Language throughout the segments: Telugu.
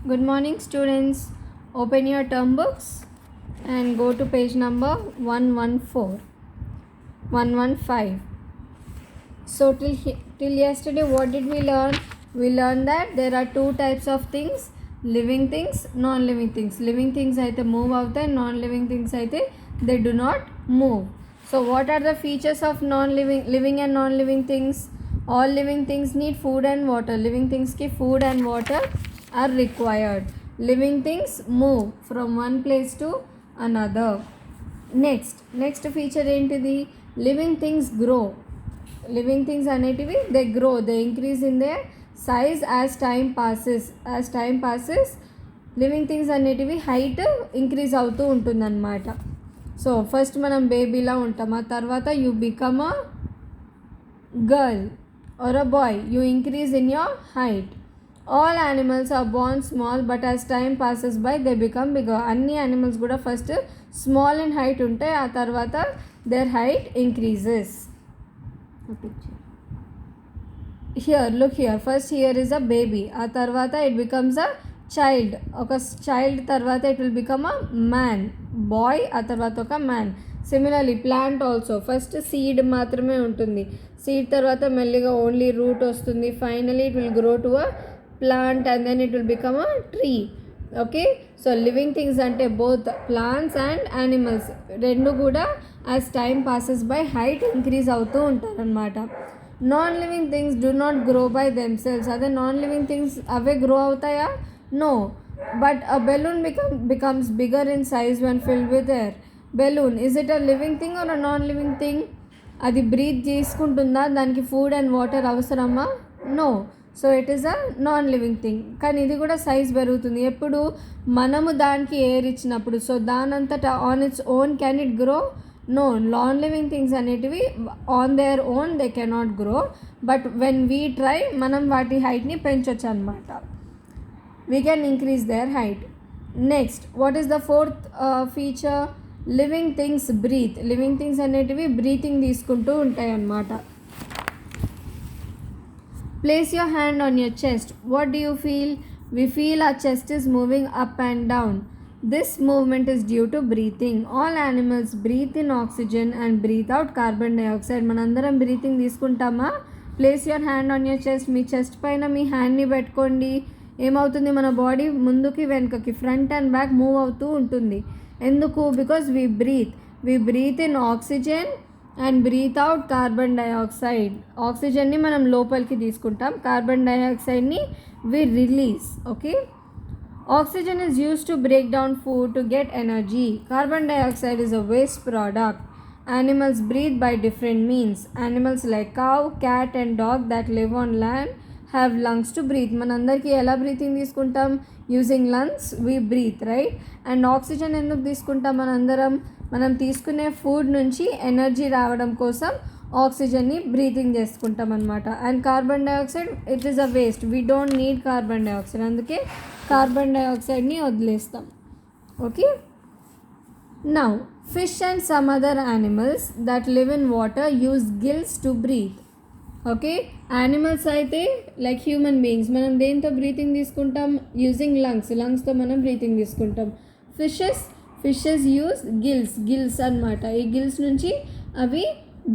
Good morning, students. Open your term books and go to page number 114, 115. So, till yesterday, what did we learn? We learned that there are two types of things: living things, non-living things. Living things aithe move avutayi, non-living things aithe they do not move. So, what are the features of living and non-living things? All living things need food and water. Living things ki food and water are required. Living things move from one place to another. Next feature ఏంటిది? Living things grow. Living things అనేటివి they grow, they increase in their size as time passes. Living things అనేటివి హైట్ ఇంక్రీజ్ అవుతూ ఉంటుందన్నమాట. సో ఫస్ట్ మనం బేబీలా ఉంటాం, ఆ తర్వాత you become a girl or a boy, you increase in your height. All animals are born small but as time passes by they become bigger. అన్ని యానిమల్స్ కూడా ఫస్ట్ స్మాల్ ఇన్ హైట్ ఉంటాయి, ఆ తర్వాత their height increases. Here, look here. First here is a baby. ఆ తర్వాత it becomes a child. ఒక child తర్వాత it will become a man. Boy ఆ తర్వాత ఒక man. Similarly, plant also. First seed మాత్రమే ఉంటుంది. Seed తర్వాత మెల్లిగా ఓన్లీ root వస్తుంది. Finally it will grow to a plant and then it will become a tree. Okay, so living things అంటే both plants and animals రెండు కూడా as time passes by height increase అవుతూ ఉంటారనమాట. Non living things do not grow by themselves. అదే నాన్ లివింగ్ థింగ్స్ అవే గ్రో అవుతాయా? No. But a balloon becomes bigger in size when filled with air. Balloon is it a living thing or a non living thing? అది బ్రీత్ చేసుకుంటుందా? దానికి ఫుడ్ అండ్ వాటర్ అవసరమా? No. So it is a non living thing. కానీ ఇది కూడా సైజ్ పెరుగుతుంది ఎప్పుడు మనము దానికి ఎయిర్ ఇచ్చినప్పుడు. సో దానంతటా on its own can it grow? No. Non living things అనేటివి on their own they cannot grow, but when we try మనం వాటి హైట్ని పెంచవచ్చు అనమాట. We can increase their height. Next, what is the fourth feature? Living things breathe. Living things అనేటివి బ్రీతింగ్ తీసుకుంటూ ఉంటాయి అన్నమాట. Place your hand on your chest. What do you feel? We feel our chest is moving up and down. This movement is due to breathing. All animals breathe in oxygen and breathe out carbon dioxide. మనందరం బ్రీతింగ్ తీసుకుంటామా? Place your hand on your chest. మీ చెస్ట్ పైన మీ హ్యాండ్ని పెట్టుకోండి. ఏమవుతుంది? మన బాడీ ముందుకి వెనుకకి ఫ్రంట్ అండ్ బ్యాక్ మూవ్ అవుతూ ఉంటుంది. ఎందుకు? Because we breathe in oxygen and breathe out carbon dioxide. ఆక్సిజన్ని మనం లోపలికి తీసుకుంటాం, కార్బన్ డైఆక్సైడ్ని we release. Okay, oxygen is used to break down food to get energy. Carbon dioxide is a waste product. Animals breathe by different means. Animals like cow, cat and dog that live on land have lungs to breathe. మనందరికీ ఎలా బ్రీతింగ్ తీసుకుంటాం? Using lungs we breathe, right? And oxygen ఎందుకు తీసుకుంటాం మనం తీసుకునే ఫుడ్ నుంచి ఎనర్జీ రావడం కోసం ఆక్సిజన్ని బ్రీతింగ్ చేసుకుంటాం అనమాట. And carbon dioxide it is a waste. We don't need carbon dioxide, అందుకే కార్బన్ డైఆక్సైడ్ని వదిలేస్తాం. Okay, now fish and some other animals that live in water use gills to breathe. Okay, animals అయితే లైక్ హ్యూమన్ బీయింగ్స్ మనం దేంతో బ్రీతింగ్ తీసుకుంటాం? యూజింగ్ లంగ్స్తో మనం బ్రీతింగ్ తీసుకుంటాం. ఫిషెస్ యూజ్ గిల్స్ అనమాట. ఈ గిల్స్ నుంచి అవి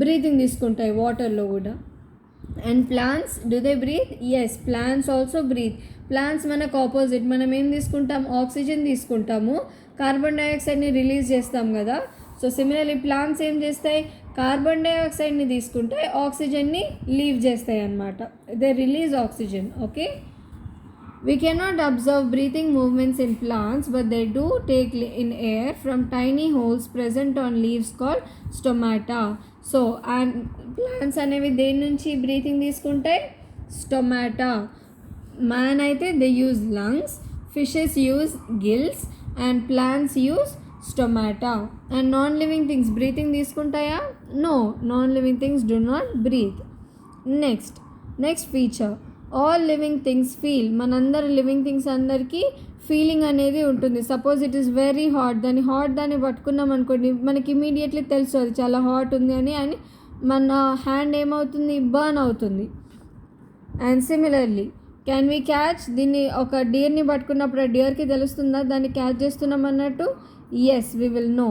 బ్రీతింగ్ తీసుకుంటాయి వాటర్లో కూడా. And plants, do they breathe? Yes, plants also breathe. Plants మనకు ఆపోజిట్. మనం ఏం తీసుకుంటాం? ఆక్సిజన్ తీసుకుంటాము, కార్బన్ డైఆక్సైడ్ని రిలీజ్ చేస్తాం కదా. సో సిమిలర్లీ ప్లాంట్స్ ఏం చేస్తాయి? కార్బన్ డైఆక్సైడ్ని తీసుకుంటాయి, ఆక్సిజన్ని లీవ్ చేస్తాయి అన్నమాట. They release oxygen. Okay, we cannot observe breathing movements in plants, but they do take in air from tiny holes present on leaves called stomata. So and plants అనేవి దేని నుంచి బ్రీతింగ్ తీసుకుంటాయి? స్టొమాటా. మ్యాన్ అయితే they use lungs, fishes use gills and plants use stomata. And non living things breathing తీసుకుంటాయా? No, non living things do not breathe. Next feature, all living things feel. మనందరు లివింగ్ థింగ్స్ అందరికీ ఫీలింగ్ అనేది ఉంటుంది. Suppose it is very hot, దాన్ని పట్టుకున్నాం అనుకోండి, మనకి ఇమీడియట్లీ తెలుసు అది చాలా హాట్ ఉంది అని మన హ్యాండ్ ఏమవుతుంది? బర్న్ అవుతుంది. And similarly can we catch? దీన్ని ఒక డియర్ని పట్టుకున్నప్పుడు ఆ డియర్కి తెలుస్తుందా దాన్ని క్యాచ్ చేస్తున్నాం అన్నట్టు? Yes, we will know.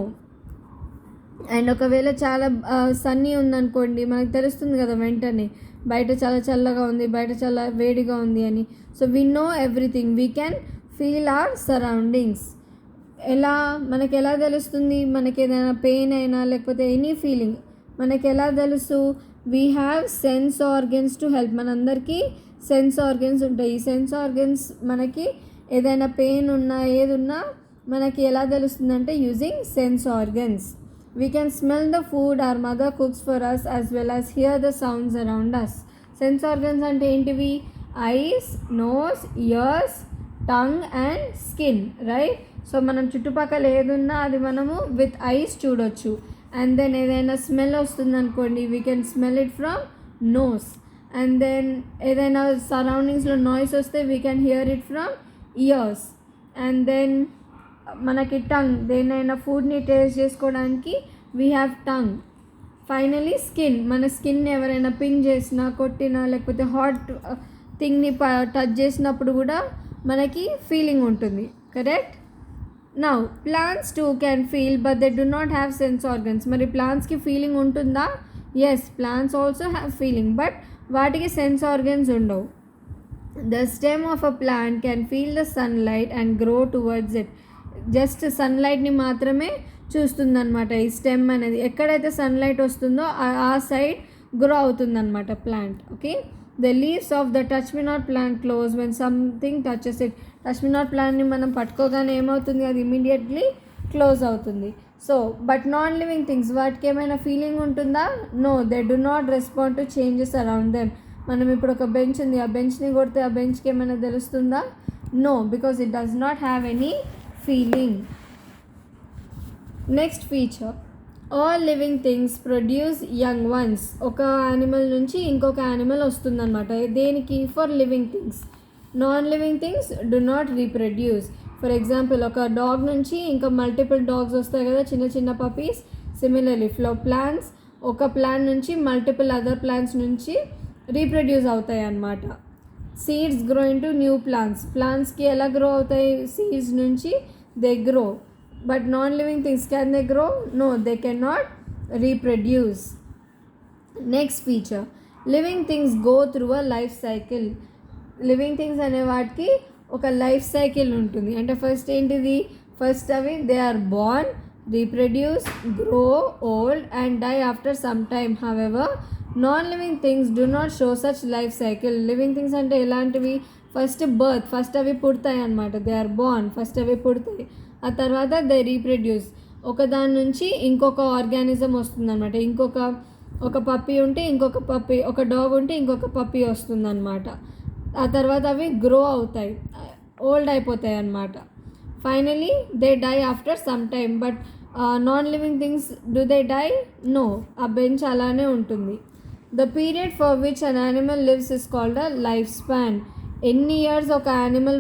And ఒకవేళ చాలా సన్నీ ఉందనుకోండి, మనకు తెలుస్తుంది కదా వెంటనే బయట చాలా చల్లగా ఉంది, బయట చాలా వేడిగా ఉంది అని. So we know everything, we can feel our surroundings. ఎలా మనకి ఎలా తెలుస్తుంది? మనకి ఏదైనా పెయిన్ అయినా లేకపోతే ఎనీ ఫీలింగ్ మనకి ఎలా తెలుసు? We have sense organs to help. మనందరికీ సెన్స్ ఆర్గన్స్ ఉంటాయి. ఈ సెన్స్ ఆర్గన్స్ మనకి ఏదైనా పెయిన్ ఉన్నా ఏది ఉన్నా మనకి ఎలా తెలుస్తుంది అంటే using sense organs. We can smell the food our mother cooks for us as well as hear the sounds around us. Sense organs అంటే ఏంటివి? Eyes, nose, ears, tongue and skin, right? So మనం చుట్టుపక్కల ఏదున్నా అది మనము విత్ ఐస్ చూడొచ్చు. అండ్ దెన్ ఏదైనా స్మెల్ వస్తుంది అనుకోండి, we can smell it from nose. And then ఏదైనా సరౌండింగ్స్లో నాయిస్ వస్తే we can hear it from ears. And then మనకి టంగ్, దేనైనా ఫుడ్ని టేస్ట్ చేసుకోవడానికి we have tongue. Finally skin, మన స్కిన్ ఎవరైనా పింగ్ చేసినా కొట్టినా లేకపోతే హాట్ థింగ్ని టచ్ చేసినప్పుడు కూడా మనకి ఫీలింగ్ ఉంటుంది, correct? Now plants too can feel but they do not have sense organs. మరి ప్లాంట్స్కి ఫీలింగ్ ఉంటుందా? Yes, plants also have feeling, but వాటికి సెన్స్ ఆర్గన్స్ ఉండవు. The stem of a plant can feel the sunlight and grow towards it. Just సన్లైట్ని మాత్రమే చూస్తుందన్నమాట ఈ స్టెమ్ అనేది. ఎక్కడైతే సన్లైట్ వస్తుందో ఆ సైడ్ గ్రో అవుతుందన్నమాట plant. Okay, the leaves of the touch me not plant close when something touches it. Touch me not ప్లాంట్ని మనం పట్టుకోగానే ఏమవుతుంది? అది ఇమీడియట్లీ క్లోజ్ అవుతుంది. So but non living things, వాటికి ఏమైనా ఫీలింగ్ ఉంటుందా? No, they do not respond to changes around them. మనం ఇప్పుడు ఒక బెంచ్ ఉంది, ఆ బెంచ్ని కొడితే ఆ బెంచ్కి ఏమైనా తెలుస్తుందా? No, because it does not have any feeling. Next feature, all living things produce young ones. ఒక యానిమల్ నుంచి ఇంకొక యానిమల్ వస్తుందన్నమాట. దేనికి? For living things. Non living things do not reproduce. For example ఒక డాగ్ నుంచి ఇంకా మల్టిపుల్ డాగ్స్ వస్తాయి కదా, చిన్న చిన్న పపీస్. సిమిలర్లీ ప్లాంట్స్, ఒక ప్లాంట్ నుంచి మల్టిపుల్ అదర్ ప్లాంట్స్ నుంచి రీప్రొడ్యూస్ అవుతాయి అన్నమాట. Seeds grow into new plants. ప్లాంట్స్కి ఎలా గ్రో అవుతాయి? సీడ్స్ నుంచి they grow. But non living things can they grow? No, they can not reproduce. Next feature, living things go through a life cycle. Living things అనే వాటికి ఒక లైఫ్ సైకిల్ ఉంటుంది. అంటే ఫస్ట్ ఏంటిది? ఫస్ట్ అవి they are born, reproduce, grow old and die after some time. However non living things do not show such life cycle. Living things అంటే ఎలాంటివి? ఫస్ట్ బర్త్, ఫస్ట్ అవి పుడతాయి అన్నమాట. దే ఆర్ బోర్న్, ఫస్ట్ అవి పుడతాయి. ఆ తర్వాత దే రీప్రొడ్యూస్, ఒక దాని నుంచి ఇంకొక ఆర్గానిజం వస్తుందన్నమాట. ఒక పప్పీ ఉంటే ఇంకొక పప్పీ, ఒక డాగ్ ఉంటే ఇంకొక పప్పీ వస్తుందన్నమాట. ఆ తర్వాత అవి గ్రో అవుతాయి, ఓల్డ్ అయిపోతాయి అన్నమాట. Finally they die after some time. But non living things do they die? No, ఆ బెంచ్ అలానే ఉంటుంది. The period for which an animal lives is called a life span. ఎన్ని ఇయర్స్ ఒక యానిమల్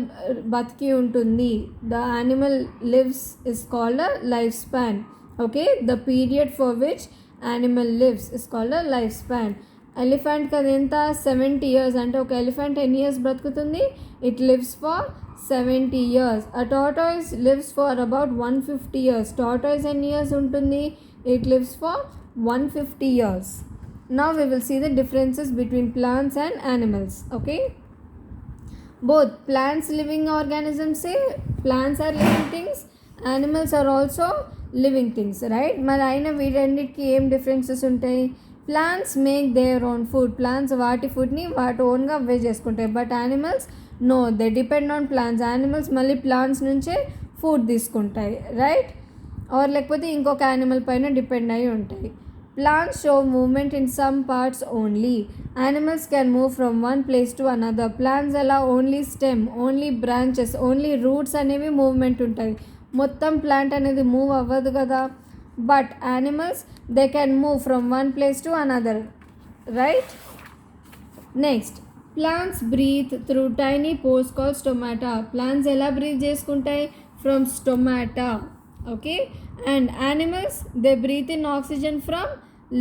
బతికి ఉంటుంది? The animal lives is called a life span. Okay, the period for which animal lives is called a life span. ఎలిఫెంట్కి అది ఎంత? 70 years. అంటే ఒక ఎలిఫెంట్ ఎన్ని years బ్రతుకుతుంది? It lives for 70 years. A tortoise lives for about 150 years. Tortoise ఎన్ని ఇయర్స్ ఉంటుంది? It lives for 150 years. Now we will see the differences between plants and animals. Okay, both plants living organisms say plants are living things, animals are also living things, right? మరి అయినా వీటన్నిటికి ఏం డిఫరెన్సెస్ ఉంటాయి? Plants make their own food. Plants వాటి ఫుడ్ని వాటి ఓన్గా అవే చేసుకుంటాయి. But animals no, they depend on plants. Animals మళ్ళీ ప్లాంట్స్ నుంచే ఫుడ్ తీసుకుంటాయి, రైట్? ఆర్ లేకపోతే ఇంకొక యానిమల్ పైన డిపెండ్ అయి ఉంటాయి. Plants show movement in some parts only. Animals can move from one place to another. Plants ఎలా? Only stem, only branches, only roots అనేవి మూవ్మెంట్ ఉంటాయి. మొత్తం ప్లాంట్ అనేది మూవ్ అవ్వదు కదా. But animals they can move from one place to another, right? Next, plants breathe through tiny pores call stomata. Plants ఎలా బ్రీత్ చేసుకుంటాయి? From stomata. Okay, and animals they breathe in oxygen from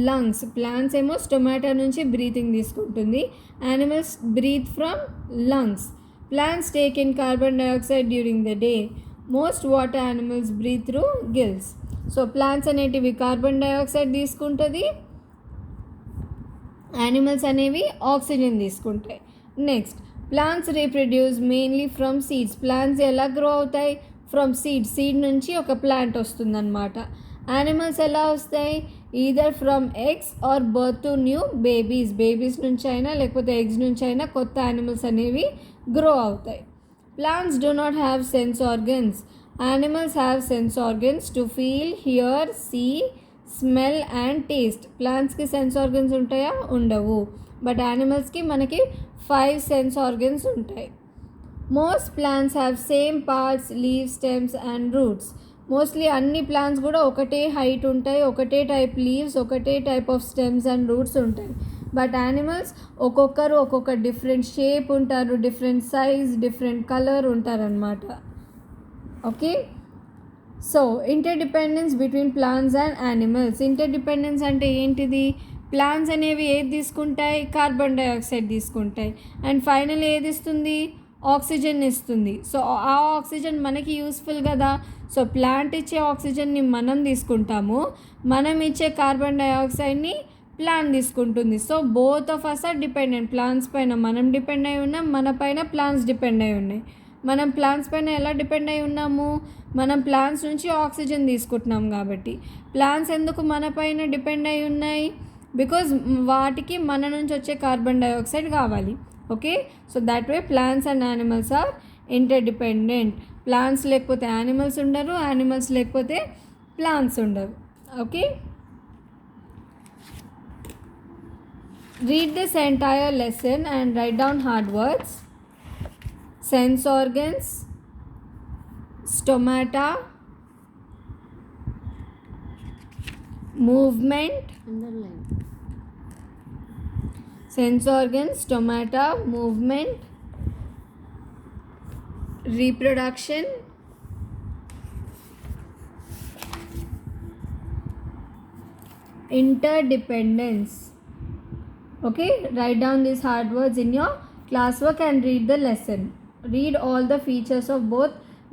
lungs. Plants ఏమో స్టొమాటా నుంచి బ్రీతింగ్ తీసుకుంటుంది. Animals breathe from lungs. Plants take in carbon dioxide during the day. Most water animals breathe through gills. So plants అనేటివి కార్బన్ డైఆక్సైడ్ తీసుకుంటుంది, యానిమల్స్ అనేవి ఆక్సిజన్ తీసుకుంటాయి. Next, plants reproduce mainly from seeds. Plants ఎలా గ్రో అవుతాయి? ఫ్రమ్ సీడ్ నుంచి ఒక ప్లాంట్ వస్తుందన్నమాట. యానిమల్స్ ఎలా వస్తాయి? Either from eggs or birth to new babies నుంచి అయినా లేకపోతే ఎగ్స్ నుంచి అయినా కొత్త యానిమల్స్ అనేవి గ్రో అవుతాయి. Plants do not have sense organs. Animals have sense organs to feel, hear, see, smell and taste. ప్లాంట్స్కి సెన్స్ ఆర్గన్స్ ఉంటాయా? ఉండవు. బట్ యానిమల్స్కి మనకి 5 సెన్స్ ఆర్గన్స్ ఉంటాయి. Most plants have same parts, leaves, stems and roots. Mostly అన్ని ప్లాంట్స్ కూడా ఒకటే హైట్ ఉంటాయి, ఒకటే టైప్ లీవ్స్, ఒకటే type of stems and roots ఉంటాయి. బట్ యానిమల్స్ ఒక్కొక్కరు ఒక్కొక్క డిఫరెంట్ షేప్ ఉంటారు, డిఫరెంట్ సైజ్, డిఫరెంట్ కలర్ ఉంటారనమాట. Okay, so interdependence between plants and animals. Interdependence అంటే ఏంటిది? ప్లాంట్స్ అనేవి ఏది తీసుకుంటాయి? కార్బన్ డైఆక్సైడ్ తీసుకుంటాయి. అండ్ ఫైనల్ ఏది ఇస్తుంది? ఆక్సిజన్ ఇస్తుంది. సో ఆ ఆక్సిజన్ మనకి యూస్ఫుల్ కదా. సో ప్లాంట్ ఇచ్చే ఆక్సిజన్ని మనం తీసుకుంటాము, మనం ఇచ్చే కార్బన్ డైఆక్సైడ్ని ప్లాంట్ తీసుకుంటుంది. So both of us are dependent. Plants పైన మనం డిపెండ్ అయి ఉన్నాం, మన పైన ప్లాంట్స్ డిపెండ్ అయి ఉన్నాయి. మనం ప్లాంట్స్ పైన ఎలా డిపెండ్ అయి ఉన్నాము? మనం ప్లాంట్స్ నుంచి ఆక్సిజన్ తీసుకుంటున్నాం కాబట్టి. ప్లాంట్స్ ఎందుకు మన పైన డిపెండ్ అయి ఉన్నాయి? బికాజ్ వాటికి మన నుంచి వచ్చే కార్బన్ డైఆక్సైడ్ కావాలి. Okay, so that way plants and animals are interdependent. Plants లేకపోతే యానిమల్స్ ఉండరు, యానిమల్స్ లేకపోతే ప్లాంట్స్ ఉండరు. Okay, read this entire lesson and write down hard words. Sense organs, stomata, movement, underline. Sense organs, stomata, movement, reproduction, interdependence. Okay, write down these hard words in your classwork and read the lesson. Read all the features of both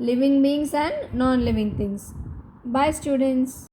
living beings and non-living things. Bye students.